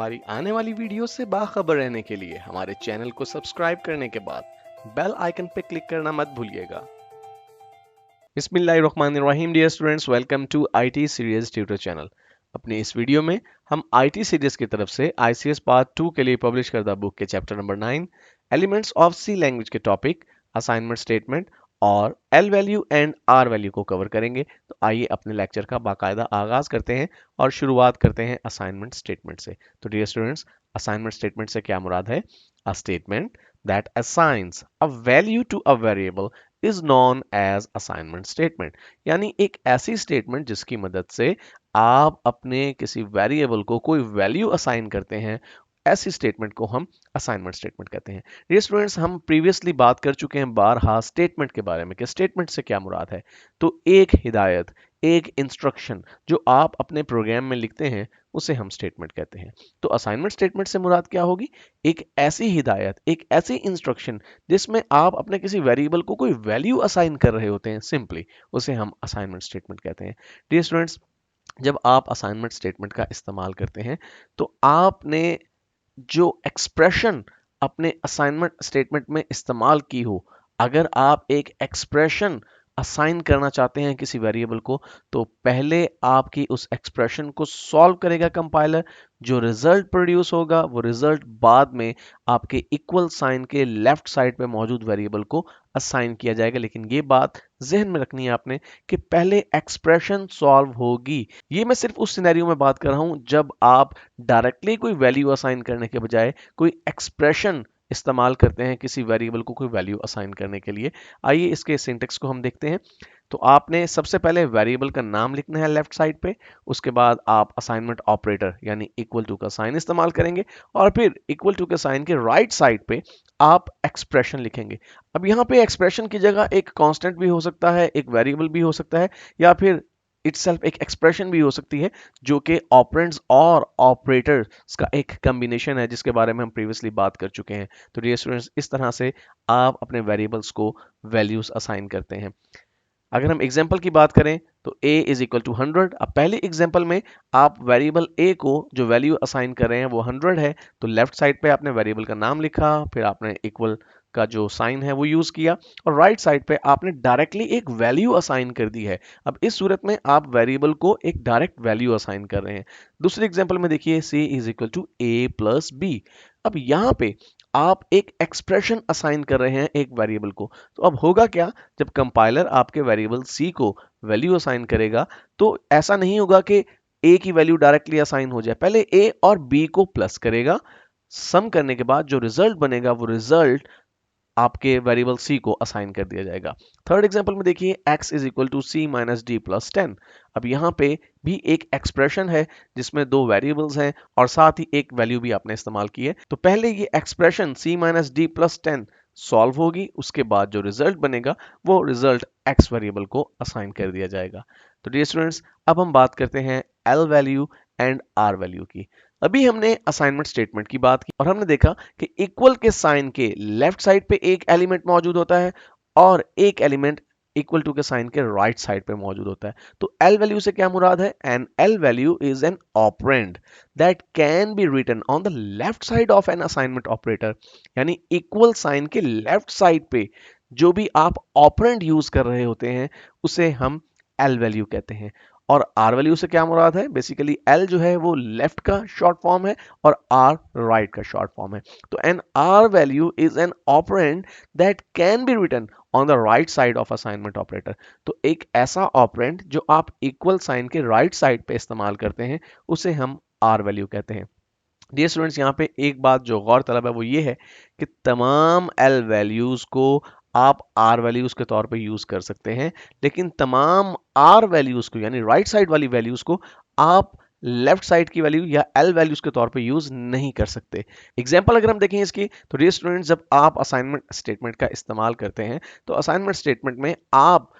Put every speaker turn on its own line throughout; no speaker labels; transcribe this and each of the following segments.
हमारी आने वाली वीडियो से बाखबर रहने के लिए हमारे चैनल को सब्सक्राइब करने के बाद बेल आइकन पर क्लिक करना मत भूलिएगा। बिस्मिल्लाहिर्रहमानिर्रहीम। Dear students, welcome to IT series tutor channel. अपनी इस वीडियो में हम आईटी सीरीज की तरफ से आईसीएस पार्ट 2 के लिए पब्लिश करदा बुक के chapter number 9 elements of C language के टॉपिक असाइनमेंट स्टेटमेंट और L value and R value को कवर करेंगे। तो आइए अपने लेक्चर का बाकायदा आगाज करते हैं और शुरुआत करते हैं असाइनमेंट स्टेटमेंट से। तो डियर स्टूडेंट्स, असाइनमेंट स्टेटमेंट से क्या मुराद है? A statement that assigns a value to a variable is known as assignment statement. यानी एक ऐसी स्टेटमेंट जिसकी मदद से आप अपने किसी वेरिएबल को कोई वैल्यू असाइन करते हैं, ऐसी स्टेटमेंट को हम असाइनमेंट स्टेटमेंट कहते हैं। ये स्टूडेंट्स, हम प्रीवियसली बात कर चुके हैं बारहा स्टेटमेंट के बारे में कि स्टेटमेंट से क्या मुराद है। तो एक हिदायत, एक इंस्ट्रक्शन जो आप अपने प्रोग्राम में लिखते हैं उसे हम स्टेटमेंट कहते हैं। तो असाइनमेंट स्टेटमेंट से मुराद क्या होगी? एक ऐसी हिदायत, एक ऐसी इंस्ट्रक्शन जिसमें आप अपने किसी वेरिएबल को कोई वैल्यू असाइन कर रहे होते हैं, सिंपली उसे हम असाइनमेंट स्टेटमेंट कहते हैं। डियर स्टूडेंट्स, जब आप असाइनमेंट स्टेटमेंट का इस्तेमाल करते हैं तो आपने जो एक्सप्रेशन अपने असाइनमेंट स्टेटमेंट में इस्तेमाल की हो, अगर आप एक एक्सप्रेशन असाइन करना चाहते हैं किसी वेरिएबल को, तो पहले आपकी उस एक्सप्रेशन को सॉल्व करेगा कंपाइलर। जो रिजल्ट प्रोड्यूस होगा वो रिजल्ट बाद में आपके इक्वल साइन के लेफ्ट साइड पे मौजूद वेरिएबल को असाइन किया जाएगा। लेकिन ये बात जहन में रखनी है आपने कि पहले एक्सप्रेशन सॉल्व होगी। ये मैं सिर्फ उस सिनेरियो में बात कर रहा हूं जब आप डायरेक्टली कोई वैल्यू असाइन करने के बजाय कोई एक्सप्रेशन इस्तेमाल करते हैं किसी वेरिएबल को कोई वैल्यू असाइन करने के लिए। आइए इसके सिंटेक्स को हम देखते हैं। तो आपने सबसे पहले वेरिएबल का नाम लिखना है लेफ्ट साइड पे, उसके बाद आप असाइनमेंट ऑपरेटर यानी इक्वल टू का साइन इस्तेमाल करेंगे और फिर इक्वल टू के साइन के राइट साइड पे आप एक्सप्रेशन लिखेंगे। अब यहाँ पे एक्सप्रेशन की जगह एक कांस्टेंट भी हो सकता है, एक वेरिएबल भी हो सकता है, या फिर इटसेल्फ एक एक्सप्रेशन भी हो सकती है जो कि ऑपरेंड्स और ऑपरेटर्स का एक कॉम्बिनेशन है, जिसके बारे में हम प्रीवियसली बात कर चुके हैं। तो डियर स्टूडेंट्स, इस तरह से आप अपने वेरिएबल्स को वैल्यूज असाइन करते हैं। अगर हम एग्जाम्पल की बात करें तो a इज इक्वल टू 100। अब पहले एग्जाम्पल में आप वेरिएबल a को जो वैल्यू असाइन कर रहे हैं वो 100 है, तो लेफ्ट साइड पे आपने वेरिएबल का नाम लिखा, फिर आपने इक्वल का जो साइन है वो यूज किया और राइट साइड पे आपने डायरेक्टली एक वैल्यू असाइन कर दी है। अब इस सूरत में आप वेरिएबल को एक डायरेक्ट वैल्यू असाइन कर रहे हैं। दूसरे एग्जाम्पल में देखिए c is equal to a plus b। अब यहाँ पे आप एक एक्सप्रेशन असाइन कर रहे हैं एक वेरिएबल को। तो अब होगा क्या, जब कंपाइलर आपके वेरिएबल c को वैल्यू असाइन करेगा तो ऐसा नहीं होगा कि a की वैल्यू डायरेक्टली असाइन हो जाए। पहले a और b को प्लस करेगा, सम करने के बाद जो रिजल्ट बनेगा वो रिजल्ट आपके वेरिएबल c को असाइन कर दिया जाएगा। थर्ड एग्जांपल में देखिए x is equal to c minus D plus 10। अब यहाँ पे भी एक एक्सप्रेशन है जिसमें दो वेरिएबल्स हैं और साथ ही एक वैल्यू भी आपने इस्तेमाल की है। तो पहले ये expression c minus D plus 10 solve होगी, उसके बाद जो रिजल्ट बनेगा वो रिजल्ट x वेरिएबल को असाइन कर दिया जाएगा। तो डियर स्टूडेंट्स, अब हम बात करते हैं l value and r value की। अभी हमने असाइनमेंट स्टेटमेंट की बात की और हमने देखा कि इक्वल के साइन के लेफ्ट साइड पे एक एलिमेंट मौजूद होता है और एक एलिमेंट इक्वल टू के साइन के राइट साइड पे मौजूद होता है। तो एल वैल्यू से क्या मुराद है? An L value is an operand that can be written on the left side of an assignment operator. यानी इक्वल साइन के लेफ्ट साइड पे जो भी आप ऑपरेंड यूज कर रहे होते हैं उसे हम एल वैल्यू कहते हैं। और आर वैल्यू से क्या मुराद है? बेसिकली एल जो है वो लेफ्ट का शॉर्ट फॉर्म है और आर राइट का शॉर्ट फॉर्म है। तो an R value is an operand that can be written on the right side of assignment operator. तो एक ऐसा ऑपरेंड जो आप इक्वल साइन के राइट साइड पे इस्तेमाल करते हैं उसे हम आर वैल्यू कहते हैं। डियर स्टूडेंट्स, यहाँ पे एक बात जो गौर तलब है वो ये है कि तमाम एल वैल्यूज को आप आर वैल्यूज के तौर पे यूज कर सकते हैं, लेकिन तमाम आर वैल्यूज को यानी राइट साइड वाली वैल्यूज को आप लेफ्ट साइड की वैल्यू या एल वैल्यूज के तौर पे यूज नहीं कर सकते। एग्जांपल अगर हम देखें इसकी, तो डियर स्टूडेंट्स, जब आप असाइनमेंट स्टेटमेंट का इस्तेमाल करते हैं तो असाइनमेंट स्टेटमेंट में आप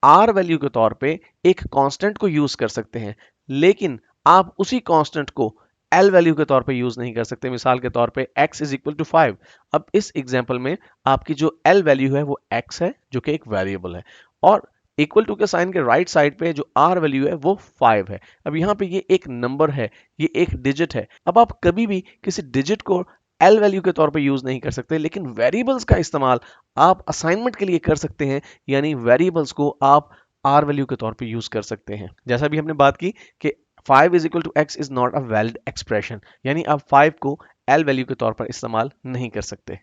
आर वैल्यू के तौर पे एक कांस्टेंट को यूज कर सकते हैं, लेकिन आप उसी कांस्टेंट को एल वैल्यू के तौर पे यूज नहीं कर सकते। मिसाल के तौर पे x इज इक्वल टू 5। अब इस एग्जांपल में आपकी जो एल वैल्यू है वो x है जो कि एक वेरिएबल है और इक्वल टू के साइन के राइट साइड पे जो आर वैल्यू है वो 5 है। अब यहाँ पे ये एक नंबर है, ये एक डिजिट है। अब आप कभी भी किसी डिजिट को एल वैल्यू के तौर पे यूज नहीं कर सकते, लेकिन वेरिएबल्स का इस्तेमाल आप असाइनमेंट के लिए कर सकते हैं, यानी वेरिएबल्स को आप आर वैल्यू के तौर पे यूज कर सकते हैं। जैसा भी हमने बात की कि 5 is equal to x is not a valid expression, यानी आप 5 को एल वैल्यू के तौर पर इस्तेमाल नहीं कर सकते।